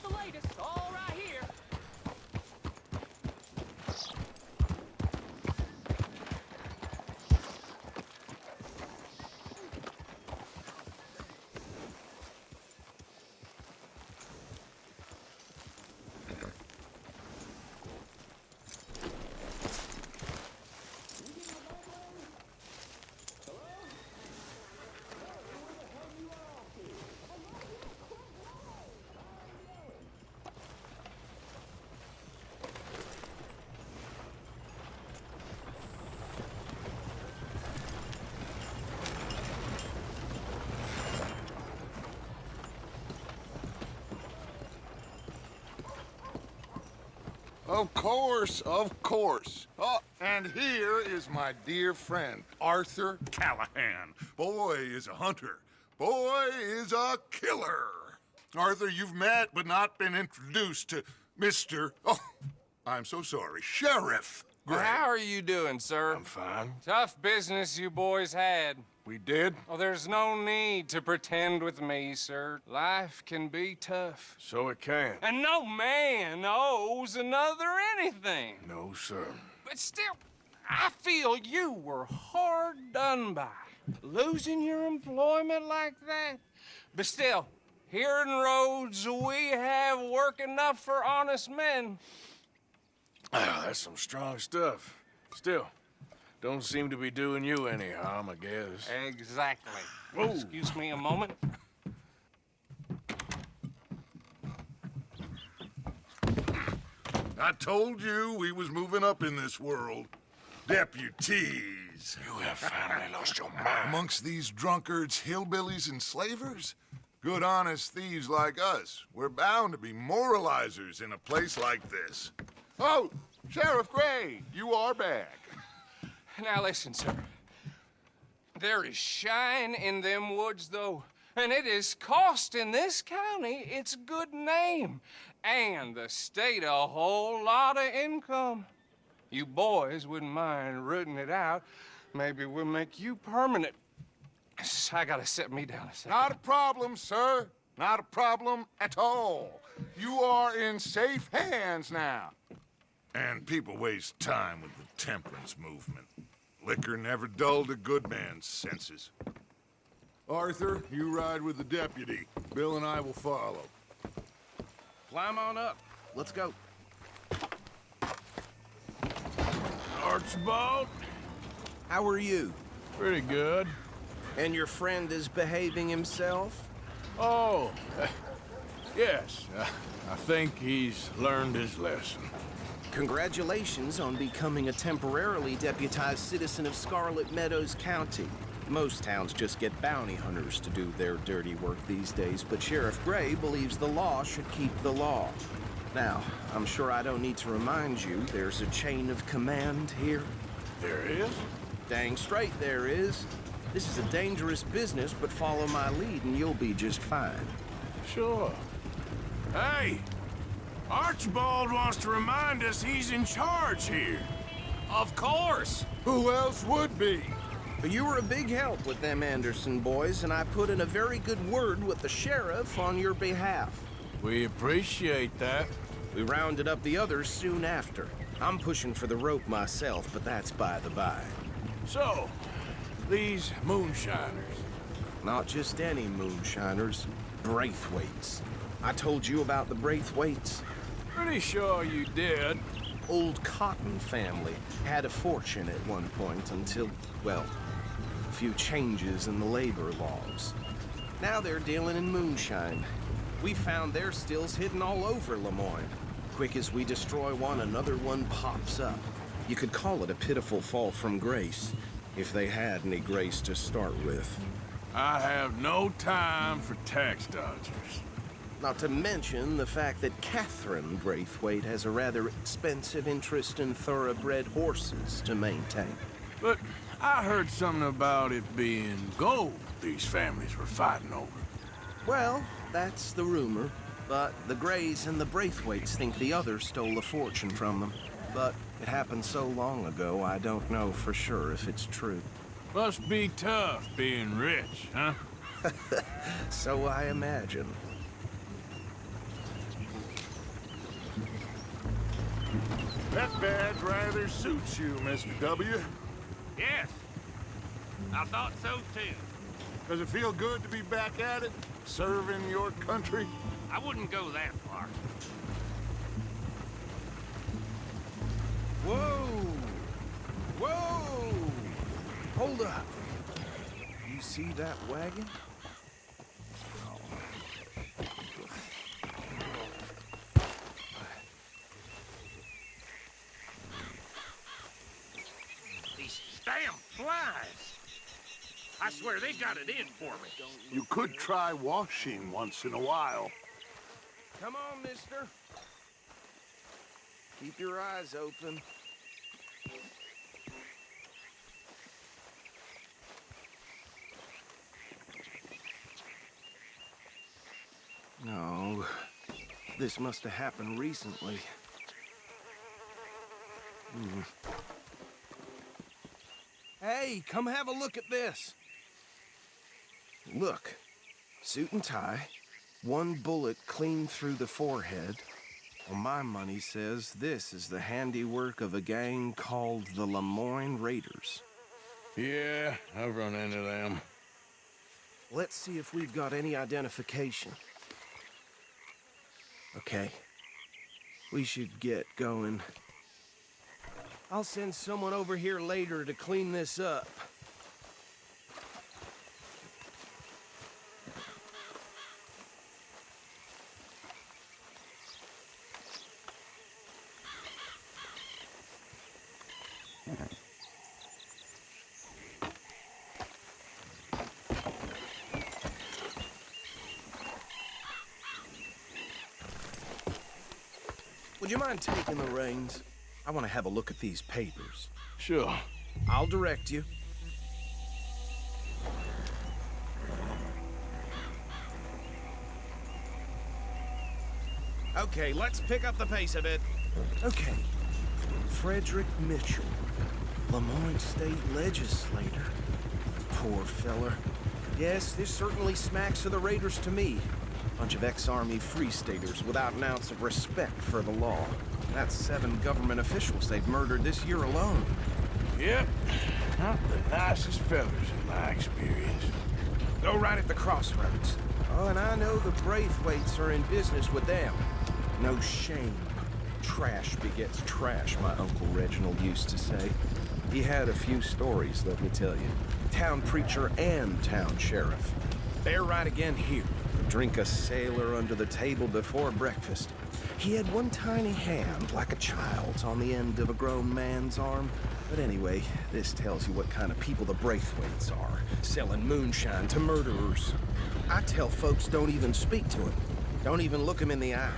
got the latest, all right here. Of course, of course. Oh, and here is my dear friend, Arthur Callahan. Boy is a hunter. Boy is a killer. Arthur, you've met but not been introduced to Mr. Oh, I'm so sorry, Sheriff Gray. How are you doing, sir? I'm fine. Tough business you boys had. We did? Oh, there's no need to pretend with me, sir. Life can be tough. So it can. And no man owes another anything. No, sir. But still, I feel you were hard done by. Losing your employment like that. But still, here in Rhodes, we have work enough for honest men. Ah, that's some strong stuff. Still, don't seem to be doing you any harm, I guess. Exactly. Whoa. Excuse me a moment. I told you we was moving up in this world. Deputies. You have finally lost your mind. Amongst these drunkards, hillbillies, and slavers? Good, honest thieves like us. We're bound to be moralizers in a place like this. Oh, Sheriff Gray, you are back. Now listen, sir. There is shine in them woods, though, and it is costing this county its good name, and the state a whole lot of income. You boys wouldn't mind rooting it out. Maybe we'll make you permanent. I gotta sit me down a second. Not a problem, sir. Not a problem at all. You are in safe hands now. And people waste time with the temperance movement. Liquor never dulled a good man's senses. Arthur, you ride with the deputy. Bill and I will follow. Climb on up. Let's go. Archibald? How are you? Pretty good. And your friend is behaving himself? Oh, yes. I think he's learned his lesson. Congratulations on becoming a temporarily deputized citizen of Scarlet Meadows County. Most towns just get bounty hunters to do their dirty work these days, but Sheriff Gray believes the law should keep the law. Now, I'm sure I don't need to remind you there's a chain of command here. There is? Dang straight there is. This is a dangerous business, but follow my lead and you'll be just fine. Sure. Hey! Archibald wants to remind us he's in charge here. Of course. Who else would be? But you were a big help with them Anderson boys, and I put in a very good word with the sheriff on your behalf. We appreciate that. We rounded up the others soon after. I'm pushing for the rope myself, but that's by the by. So, these moonshiners. Not just any moonshiners, Braithwaites. I told you about the Braithwaites. Pretty sure you did. Old Cotton family had a fortune at one point until, well, a few changes in the labor laws. Now they're dealing in moonshine. We found their stills hidden all over Lemoyne. Quick as we destroy one, another one pops up. You could call it a pitiful fall from grace, if they had any grace to start with. I have no time for tax dodgers. Not to mention the fact that Catherine Braithwaite has a rather expensive interest in thoroughbred horses to maintain. But I heard something about it being gold these families were fighting over. Well, that's the rumor. But the Grays and the Braithwaites think the others stole a fortune from them. But it happened so long ago, I don't know for sure if it's true. Must be tough being rich, huh? So I imagine. That badge rather suits you, Mr. W. Yes, I thought so too. Does it feel good to be back at it, serving your country? I wouldn't go that far. Whoa! Whoa! Hold up. You see that wagon? These damn flies. I swear they got it in for me. You could try washing once in a while. Come on, mister. Keep your eyes open. No, this must have happened recently. Hey, come have a look at this. Look, suit and tie, one bullet clean through the forehead. Well, my money says this is the handiwork of a gang called the Lemoyne Raiders. Yeah, I've run into them. Let's see if we've got any identification. Okay. We should get going. I'll send someone over here later to clean this up. Would you mind taking the reins? I want to have a look at these papers. Sure. I'll direct you. Okay, let's pick up the pace a bit. Okay. Frederick Mitchell, Lemoyne State Legislator. Poor feller. Yes, this certainly smacks of the Raiders to me. Bunch of ex-Army Free Staters without an ounce of respect for the law. That's 7 government officials they've murdered this year alone. Yep. Not the nicest fellas in my experience. Go right at the crossroads. Oh, and I know the Braithwaites are in business with them. No shame. Trash begets trash, my Uncle Reginald used to say. He had a few stories, let me tell you. Town preacher and town sheriff. They're right again here. Drink a sailor under the table before breakfast. He had one tiny hand, like a child's, on the end of a grown man's arm. But anyway, this tells you what kind of people the Braithwaites are, selling moonshine to murderers. I tell folks don't even speak to him. Don't even look him in the eye.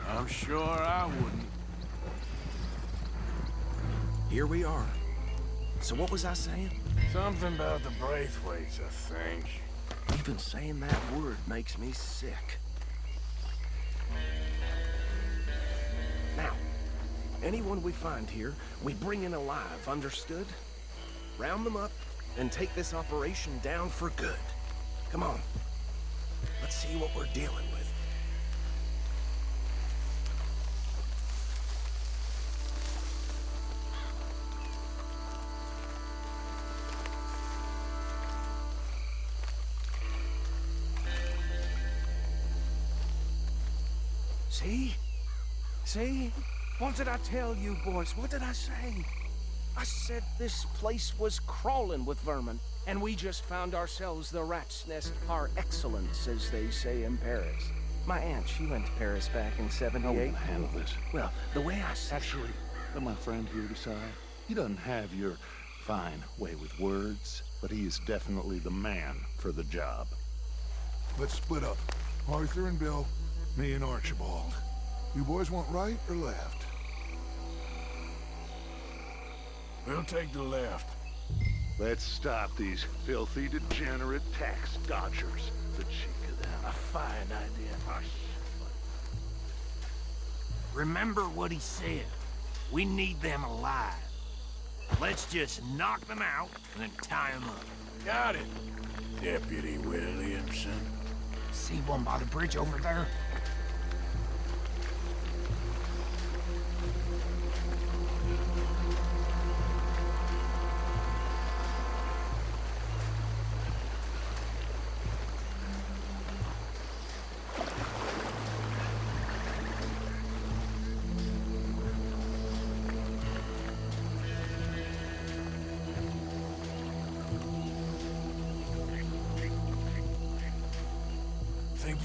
I'm sure I wouldn't. Here we are. So what was I saying? Something about the Braithwaites, I think. Even saying that word makes me sick. Now, anyone we find here, we bring in alive, understood? Round them up, and take this operation down for good. Come on. Let's see what we're dealing with. See? See? What did I tell you, boys? What did I say? I said this place was crawling with vermin, and we just found ourselves the rat's nest par excellence, as they say in Paris. My aunt, she went to Paris back in '78. I won't handle this. Well, the way I said Actually, let my friend here decide. He doesn't have your fine way with words, but he is definitely the man for the job. Let's split up. Arthur and Bill, me and Archibald. You boys want right or left? We'll take the left. Let's stop these filthy, degenerate tax dodgers. The cheek of them. A fine idea. Hush. Remember what he said. We need them alive. Let's just knock them out and then tie them up. Got it, Deputy Williamson. See one by the bridge over there?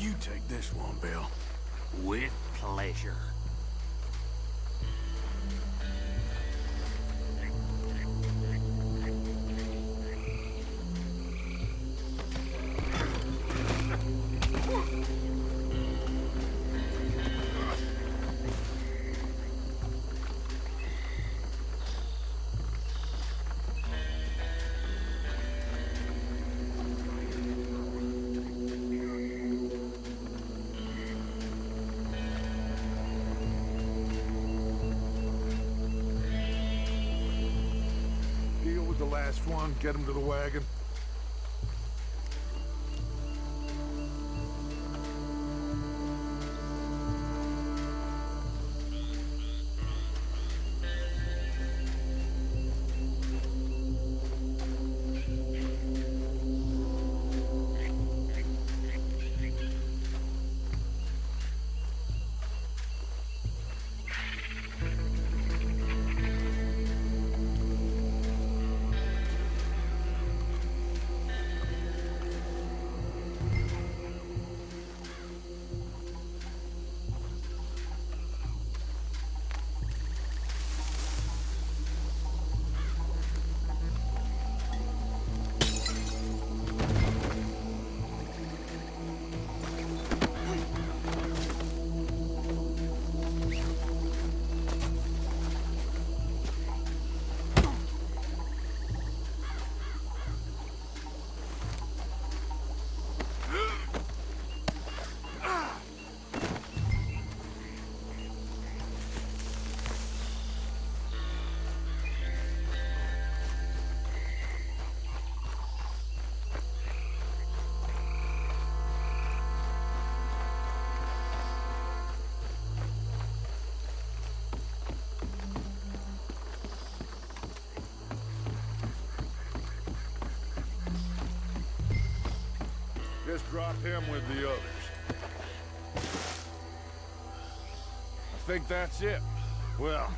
You take this one, Bill. With pleasure. Deal with the last one, get him to the wagon. Just drop him with the others. I think that's it. Well,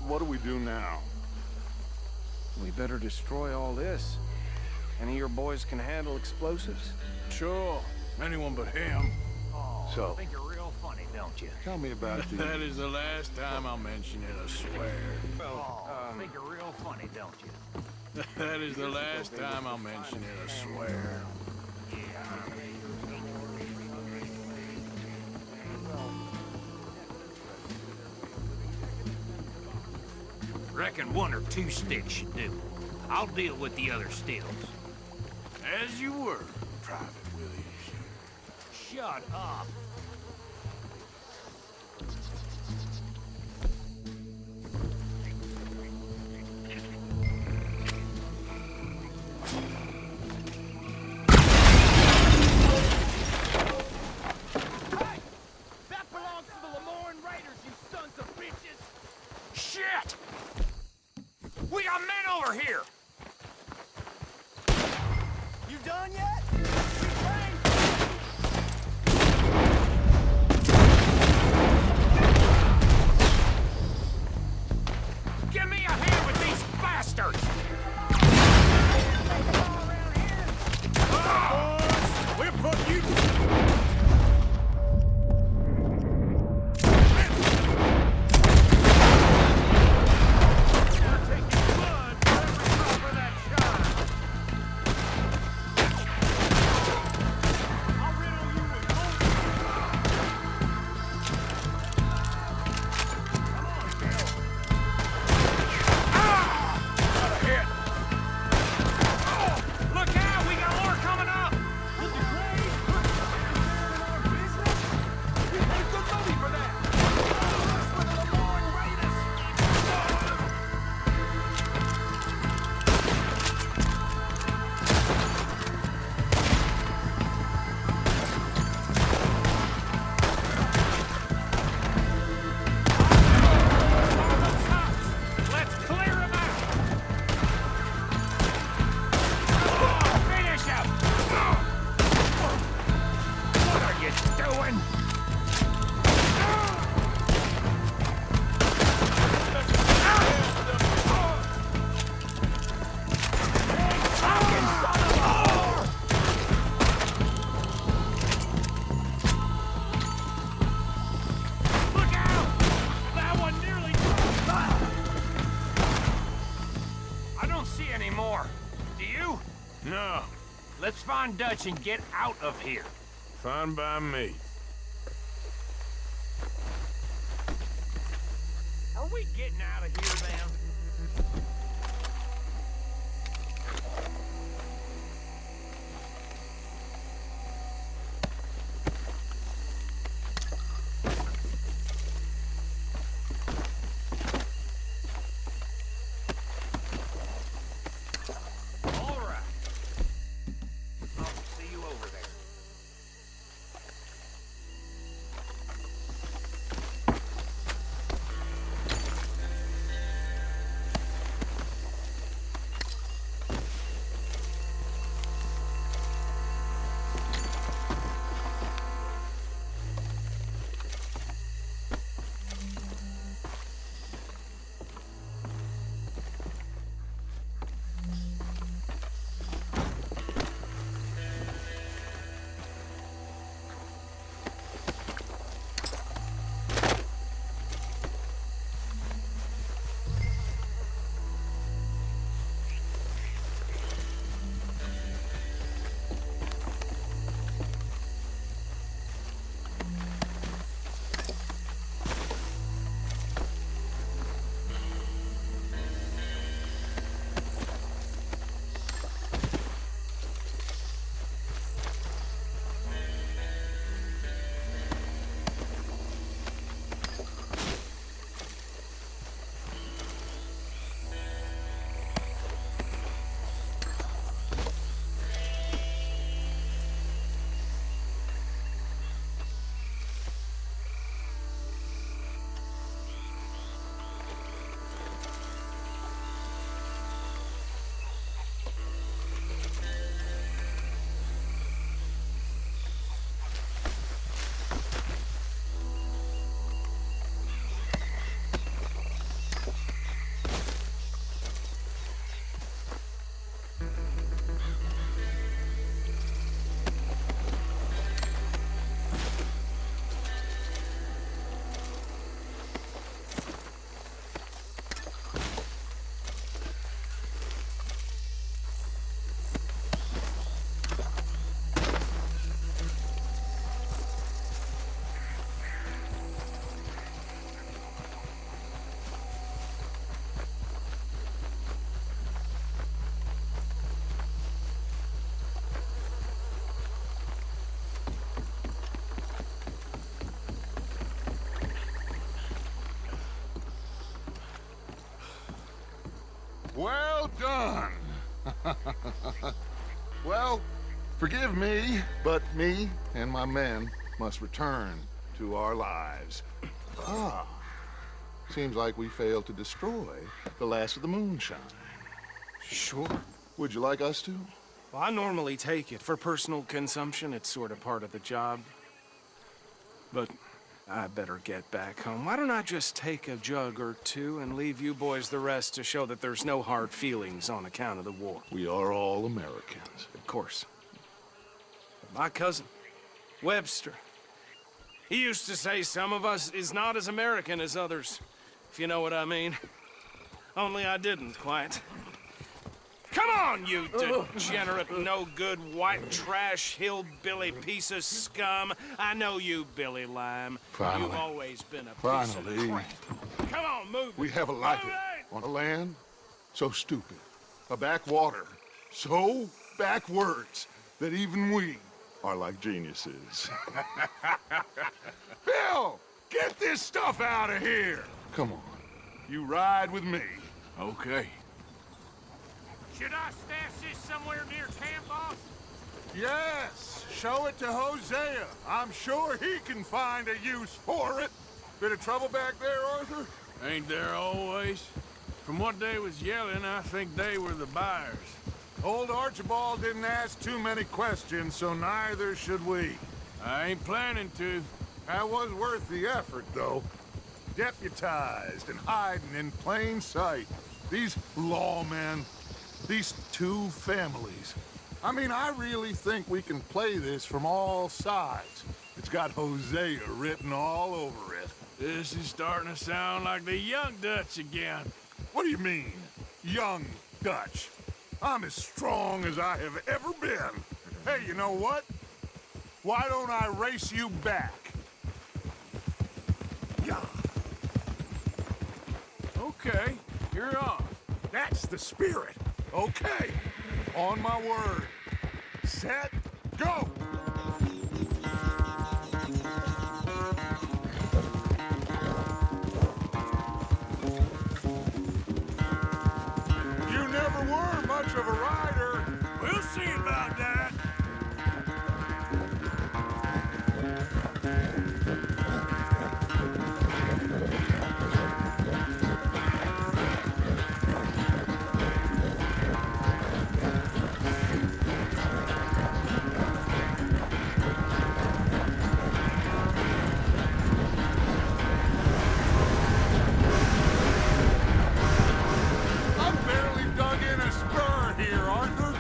what do we do now? We better destroy all this. Any of your boys can handle explosives? Sure. Anyone but him. Oh, So- think you're real funny, don't you? Tell me about the... That is the last time I'll mention it, I swear. Oh, think you're real funny, don't you? That is the last time I'll mention it, I swear. Reckon one or two sticks should do. I'll deal with the other stills. As you were, Private Williams. Shut up. Shit! We got men over here! You done yet? Give me a hand with these bastards! We'll put you... No, Let's find Dutch and get out of here. fine by me. Are we getting out of here, then? All right. I'll see you over there. Well done. Well, forgive me, but me and my men must return to our lives. Ah, seems like we failed to destroy the last of the moonshine. Sure. Would you like us to? Well, I normally take it. For personal consumption, it's sort of part of the job. But I better get back home. Why don't I just take a jug or two and leave you boys the rest to show that there's no hard feelings on account of the war? We are all Americans. Of course. But my cousin, Webster, he used to say some of us is not as American as others, if you know what I mean. Only I didn't quite. Come on, you degenerate, no-good, white trash, hillbilly piece of scum. I know you, Billy Lime. Finally. You've always been a piece Finally. of crap. Come on, move it. We have a life Move it! on a land so stupid, a backwater so backwards that even we are like geniuses. Bill, get this stuff out of here! Come on, you ride with me. Okay. Should I stash this somewhere near camp, boss? Yes, show it to Hosea. I'm sure he can find a use for it. Bit of trouble back there, Arthur? Ain't there always? From what they was yelling, I think they were the buyers. Old Archibald didn't ask too many questions, so neither should we. I ain't planning to. That was worth the effort, though. Deputized and hiding in plain sight. These lawmen, these two families. I mean, I really think we can play this from all sides. It's got Hosea written all over it. This is starting to sound like the young Dutch again. What do you mean, young Dutch? I'm as strong as I have ever been. Hey, you know what? Why don't I race you back? Yeah. Okay, you're off. That's the spirit. Okay. On my word. Set, go! You never were much of a rider. We'll see about that. I've barely dug in a spur here, Arthur.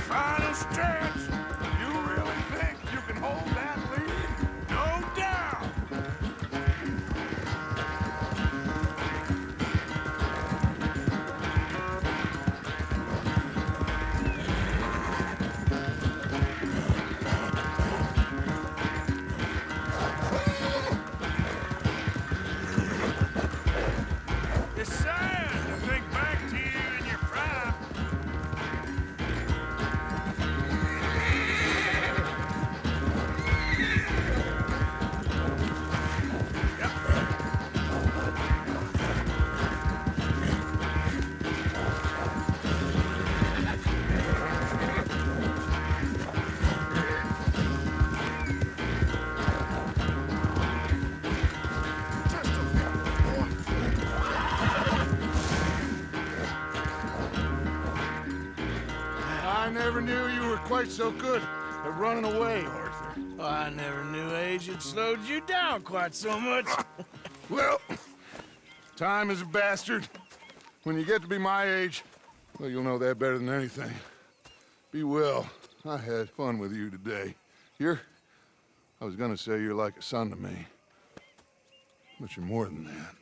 Final stretch. You really think you can hold that lead? No doubt. It's sad to think back to you in your prime. I never knew you were quite so good at running away, Arthur. I never knew age had slowed you down quite so much. Well, time is a bastard. When you get to be my age, well, you'll know that better than anything. Be well. I had fun with you today. I was gonna say you're like a son to me, but you're more than that.